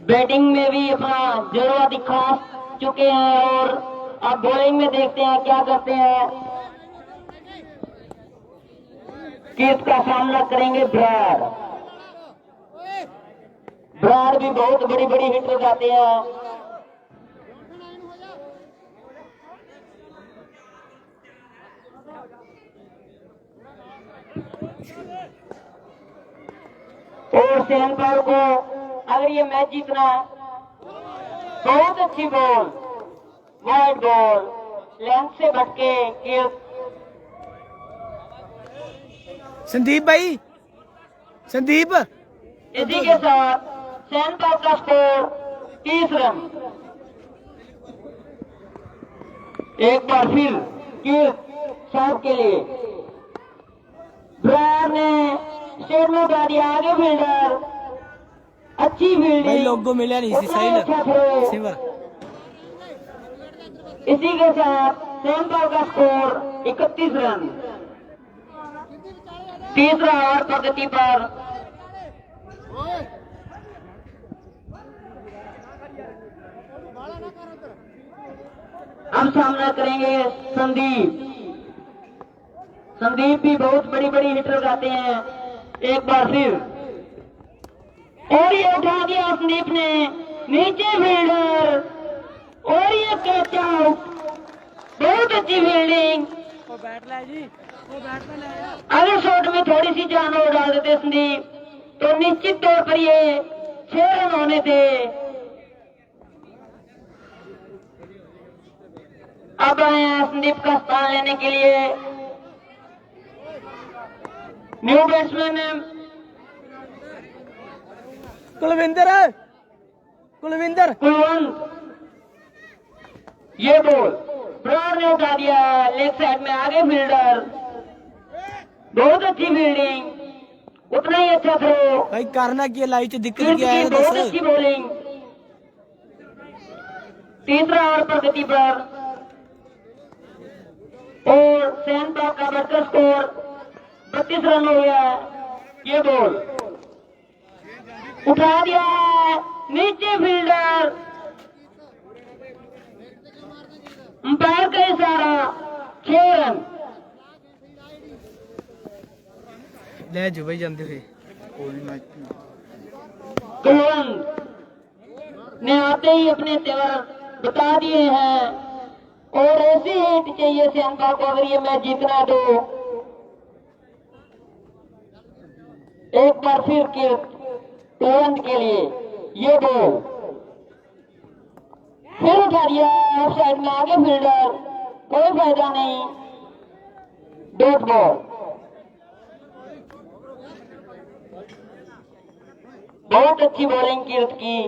बैटिंग में भी अपना जलवा दिखा चुके हैं और अब बॉलिंग में देखते हैं क्या करते हैं। कीर्त का सामना करेंगे ब्राड। ब्राड भी बहुत बड़ी बड़ी हिट लगाते हैं। और सैनपाल को अगर ये मैच जीतना, बहुत अच्छी बॉल, वाइड बॉल, लेंथ से भटके कीर्त। संदीप भाई, संदीप इसी के साथ सैनपाल का स्कोर 30 रन। एक बार फिर कीर्त साहब के लिए ब्रायर ने स्टेट में उठा दिया आगे फील्डर, अच्छी भाई फील्डिंग, लोगो मिला नहीं सी सही अच्छा थ्रो। सिवर। इसी के साथ सैनपाल का स्कोर 31 रन। तीसरा ओवर प्रगति पर। अब सामना करेंगे संदीप। संदीप भी बहुत बड़ी बड़ी हिट लगाते हैं। एक बार फिर और ये उठा दिया संदीप ने, नीचे फील्डर और ये कैच आउट, बहुत अच्छी फील्डिंग। अगर शॉट में थोड़ी सी जान और डाल देते संदीप तो निश्चित तौर पर ये 6 रन होने थे। अब आए हैं संदीप का स्थान लेने के लिए न्यू बैट्समैन कुलविंदर कुलविंदर कुलवंत, ये बॉल ब्रार ने उठा दिया लेग साइड में, आगे फील्डर, बहुत अच्छी फील्डिंग, उतना ही अच्छा थ्रो। भाई करना की लाइव च दिक्कत कीर्त क्या की है बहुत दस अच्छी बॉलिंग, तीसरा ओवर प्रगति पर, और सैन पाक का बढ़कर स्कोर 32 रन हो गया। ये बॉल उठा दिया नीचे फील्डर, अंपायर का इशारा, 6 रन। ले जो भाई जानते हुए कुलवंत ने आते ही अपने तेवर बता दिए हैं, और ऐसी हिट चाहिए सैनपाल को अगर ये मैच जीतना है तो। एक बार फिर कुलवंत के लिए ये बॉल फिर उठा दिया ऑफ साइड में, आगे फील्डर, कोई फायदा नहीं, डॉट बॉल। बहुत अच्छी बॉलिंग कीर्त की,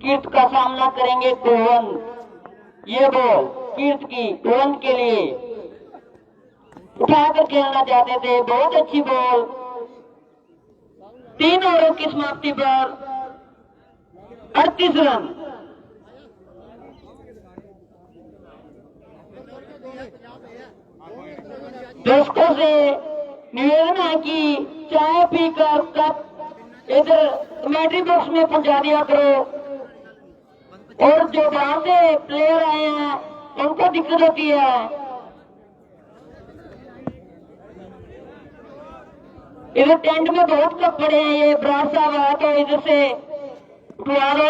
कीर्त का सामना करेंगे कुलवंत। ये बॉल कीर्त की कुलवंत के लिए उठाकर खेलना चाहते थे, बहुत अच्छी बॉल। 3 ओवरों की समाप्ति पर 38 रन। दर्शकों से निवेदन है कि चाय पीकर कप इधर कमेंट्री बॉक्स में पहुंचा दिया करो, और जो बाहर से प्लेयर आए हैं उनको दिक्कत होती है। इधर टेंट में बहुत कप पड़े हैं, ये ब्रार साहब आया तो इधर से उठवा लो।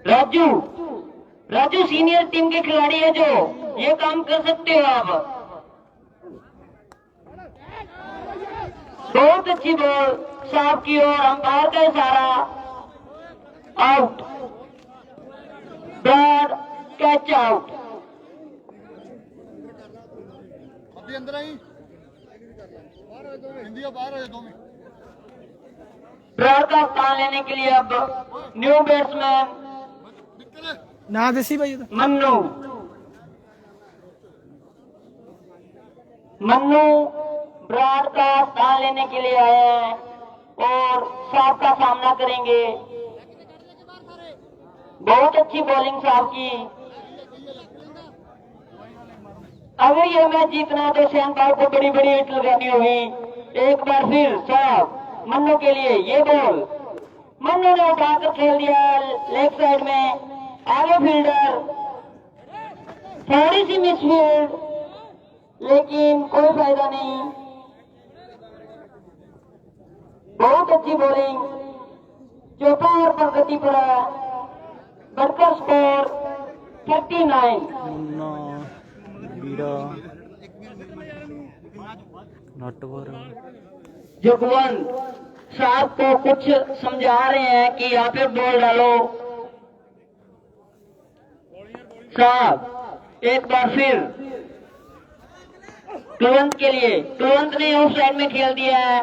राजू, राजू सीनियर टीम के खिलाड़ी है जो ये काम कर सकते हो आप। बहुत अच्छी बॉल साहब की ओर, अंपायर का इशारा, आउट, ब्रार कैच आउट। अंदर आई हिंदी बाहर है 2 में। ब्रार का स्थान लेने के लिए अब न्यू बैट्समैन ना देसी भाई मन्नू, मन्नू ब्रार का स्थान लेने के लिए आए हैं और साहब का सामना करेंगे। बहुत अच्छी बॉलिंग साहब की। अगर ये मैच जीतना है तो सैनपाल को बड़ी बड़ी हिट लगानी होगी। एक बार फिर साहब मन्नू के लिए ये बॉल, मन्नू ने उठाकर खेल दिया लेग साइड में, आगे फील्डर, थोड़ी सी मिसफील्ड, लेकिन कोई फायदा नहीं। बहुत अच्छी बॉलिंग, चौथा ओवर प्रगति पर है, बढ़कर स्कोर 39। जगवंत साहब को कुछ समझा रहे हैं कि यहाँ पे बॉल डालो। साहब एक बार फिर कुलवंत के लिए, कुलवंत ने ऑफ साइड में खेल दिया है,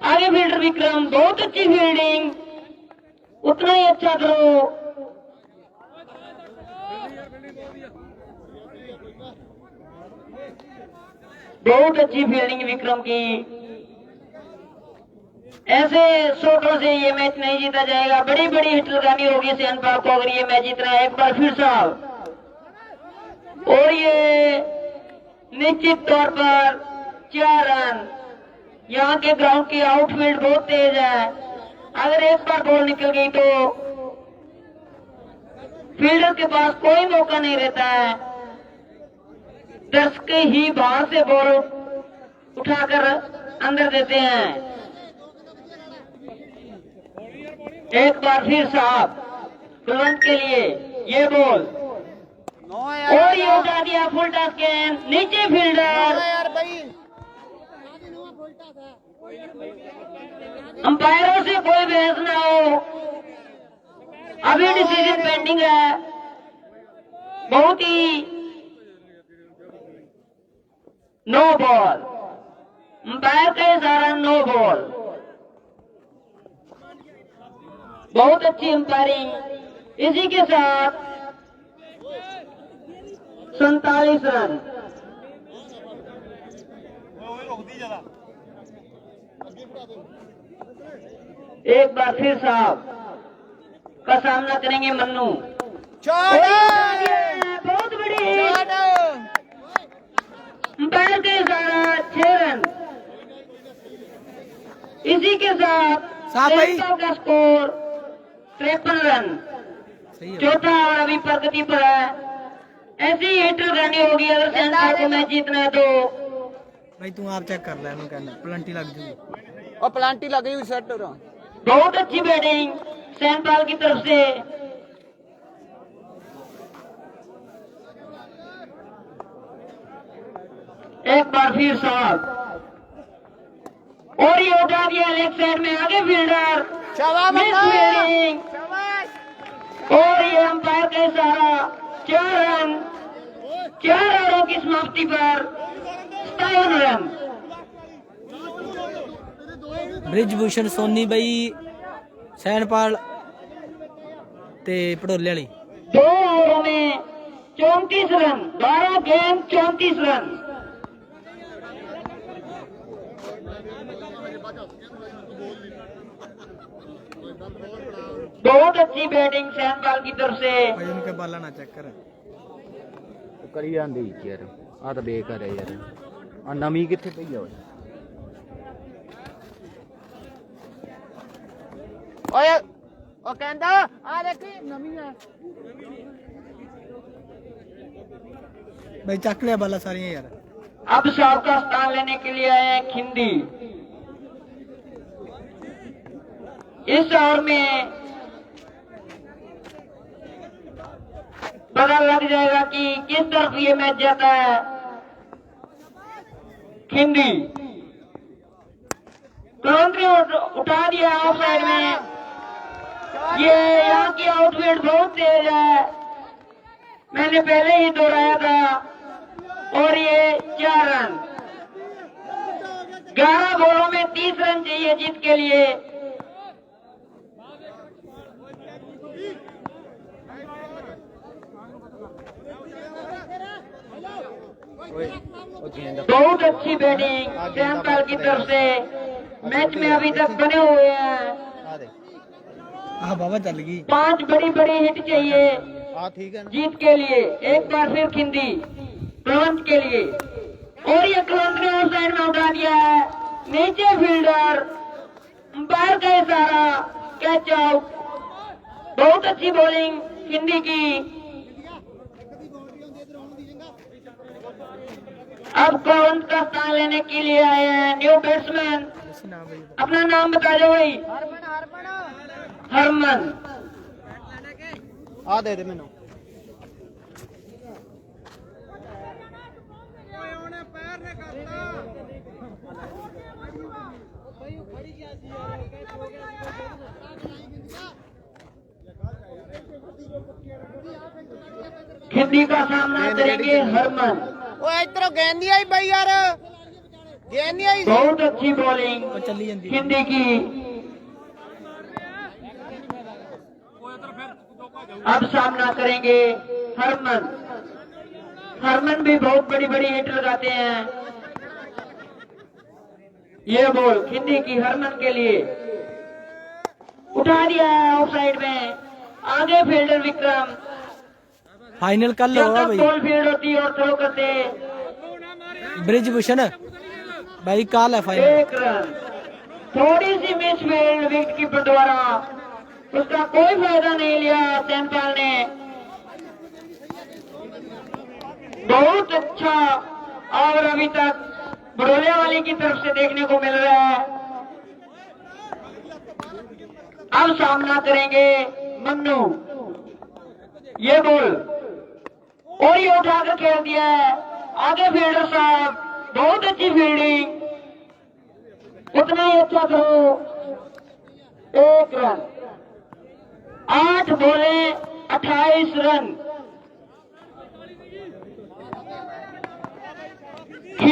आगे फील्डर विक्रम, बहुत अच्छी फील्डिंग, उतना ही अच्छा थ्रो। बहुत अच्छी फील्डिंग विक्रम की। ऐसे शॉटों से ये मैच नहीं जीता जाएगा, बड़ी बड़ी हिट लगानी होगी सैनपाल को अगर ये मैच जीतना है। एक बार फिर साहब, और ये निश्चित तौर पर 4 रन। यहाँ के ग्राउंड की आउटफील्ड बहुत तेज है, अगर एक बार बॉल निकल गई तो फील्डर के पास कोई मौका नहीं रहता है। दर्शक ही बाहर से बॉल उठाकर अंदर देते हैं। एक बार फिर साहब कुलवंत के लिए ये बॉल, और ये उठा दिया फुल टॉस गेंद, नीचे फील्डर, अंपायरों से कोई बहस ना हो, अभी डिसीजन पेंडिंग है। बहुत ही नो बॉल, अंपायर का इशारा नो बॉल। बहुत अच्छी अंपायरिंग। इसी के साथ 47 रन। एक बार फिर साहब का सामना करेंगे मन्नू। बहुत बड़ी अंपायर के इशारा 6 रन। इसी के साथ सेंट्रल का स्कोर 53 रन। चौथा और अभी प्रगति पर है। ऐसी ही हिट लगानी होगी अगर सेंट्रल को मैच जीतना है तो। भाई तू आप चेक कर ले, कहना प्लांटी लग जूगी। और प्लांटी लगी हुई सेट हो रहा। बहुत अच्छी बैटिंग सेंट्रल की तरफ से। एक बार फिर साहब, और ये उठा दिया लेग साइड में, आगे फील्डर मिस फील्डिंग, और ये अंपायर का इशारा 4 रन। 4 ओवरों की समाप्ति पर 57 रन। ब्रिजभूषण सोनी बई सैनपाल ते पड़ोले वाली 2 ओवरों में 34 रन, 12 गेंद 34 रन। बहुत अच्छी बैटिंग सैनपाल की तरफ से। भाई उनके बाला ना चेक कर। करी आंदी यार, आ तो बेकार है यार। आ नमी किथे पई है ओए? ओ कहंदा आ देखी नमी है। भाई चक लिया बाला सारियां यार। अब शॉट का स्थान लेने के लिए आए हैं खिंदी। इस ओवर में पता लग जाएगा कि किस तरफ ये मैच जाता है। खिंदी काउंट्री उठा दिया ऑफ साइड में। ये यहाँ की आउटफील्ड बहुत तेज है, मैंने पहले ही दोहराया था। और ये 4 रन। 11 बॉलों में 30 रन चाहिए जीत के लिए। बहुत अच्छी बैटिंग सैनपाल की तरफ से। मैच में अभी तक बने हुए हैं। हाँ बाबा चल गई। 5 बड़ी बड़ी हिट चाहिए ठीक है जीत के लिए। एक बार फिर खिंदी क्लांत के लिए, और ये क्लांत ने ऑफ साइड में उठा दिया है। नीचे फील्डर, अंपायर का इशारा, कैच आउट। बहुत अच्छी बॉलिंग खिंदी की। अब क्लांत का स्थान लेने के लिए आए हैं न्यू बैट्समैन। अपना नाम बता दो भाई। हरमन। आ दे दे मैनू। खिंदी का सामना करेंगे हरमन। ओ इधर गेंद नहीं आई भाई यार, गेंद नहीं आई। बहुत अच्छी बॉलिंग चली जाती खिंदी की। अब सामना करेंगे हरमन। हरमन भी बहुत बड़ी बड़ी हिट लगाते हैं। ये बॉल खिंदी की हरमन के लिए उठा दिया है ऑफ साइड में। आगे फील्डर विक्रम। फाइनल कल होगा भाई। बॉल फील्ड होती और थ्रो करते। ब्रिजभूषण भाई कल है फाइनल। 1 रन। थोड़ी सी मिस फील्ड विकेट कीपर द्वारा, उसका कोई फायदा नहीं लिया सैनपाल ने। बहुत अच्छा और अभी तक बड़ोलिया वाली की तरफ से देखने को मिल रहा है। अब सामना करेंगे मन्नू। ये बॉल और ये उठाकर खेल दिया है। आगे फील्डर साहब, बहुत अच्छी फील्डिंग, उतना ही अच्छा करो। 1 रन। 8 बॉले 28 रन।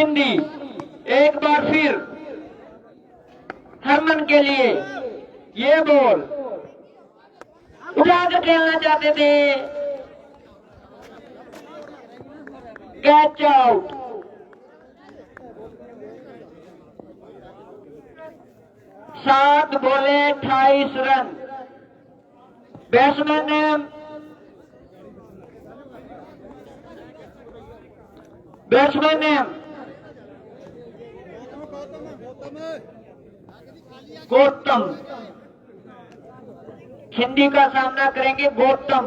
खिंडी, एक बार फिर हरमन के लिए ये बॉल उठाकर खेलना चाहते थे, कैच आउट। सात बॉले 28 रन। बैट्समैन ने गौतम, खिंडी का सामना करेंगे गौतम।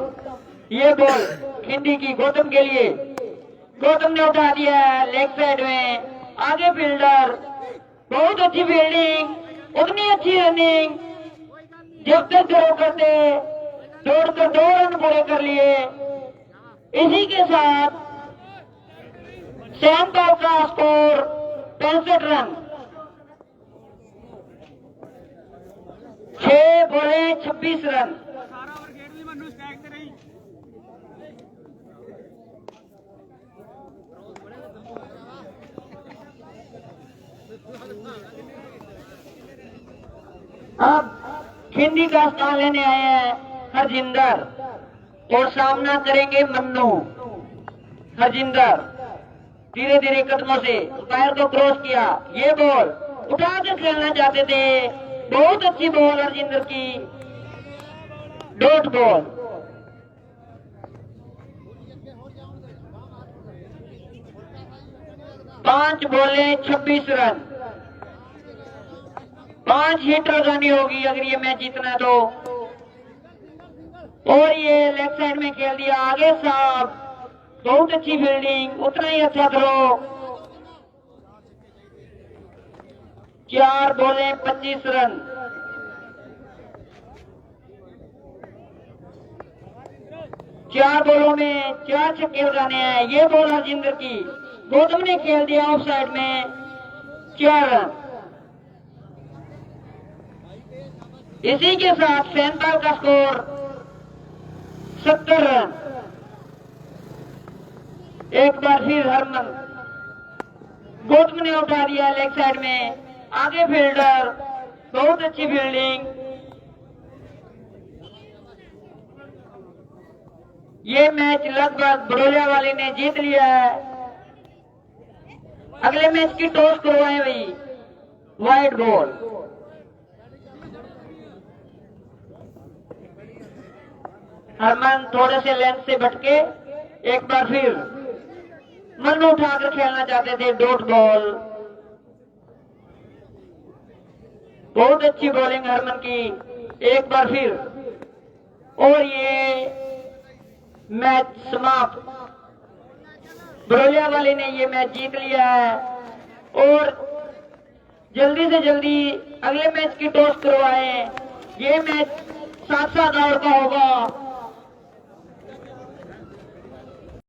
ये बॉल खिंडी की गौतम के लिए, गौतम ने उठा दिया है लेग साइड में। आगे फील्डर, बहुत अच्छी फील्डिंग, उतनी अच्छी रनिंग जब तक जरूर करते, दौड़कर 2 रन पूरे कर लिए। इसी के साथ सैम का स्कोर 65 रन। 6 बॉले 26 रन। अब खिंडी का स्थान लेने आए हैं हरजिंदर और सामना करेंगे मन्नू। हरजिंदर धीरे धीरे कदमों से पैर को क्रॉस किया, ये बॉल उठाकर खेलना चाहते थे, बहुत अच्छी बॉल हरजिंदर की, डॉट बॉल। पांच बॉले 26 रन। 5 हिट लगानी होगी अगर ये मैच जीतना है तो। और ये लेग साइड में खेल दिया, आगे साहब, बहुत अच्छी फील्डिंग, उतना ही अच्छा थ्रो। 4 बॉले 25 रन। चार बॉलों में 4 छक्के लगाने हैं। ये बॉल हरजिंदर की, गौतम ने खेल दिया ऑफ साइड में, 4 रन। इसी के साथ सैनपाल का स्कोर 70 रन। एक बार फिर हरमन, गौतम ने उठा दिया लेग साइड में, आगे फील्डर, बहुत अच्छी फील्डिंग। ये मैच लगभग बड़ोलिया वाले ने जीत लिया है। अगले मैच की टॉस करवाए भाई, वाइड बॉल। हरमन थोड़े से लेंथ से भटके, एक बार फिर मन्नू उठाकर खेलना चाहते थे, डॉट बॉल। बहुत अच्छी बॉलिंग हरमन की, एक बार फिर, और ये मैच समाप्त। बड़ोलिया वाले ने ये मैच जीत लिया है और जल्दी से जल्दी अगले मैच की टॉस करवाएं। ये मैच 7-7 ओवर का होगा।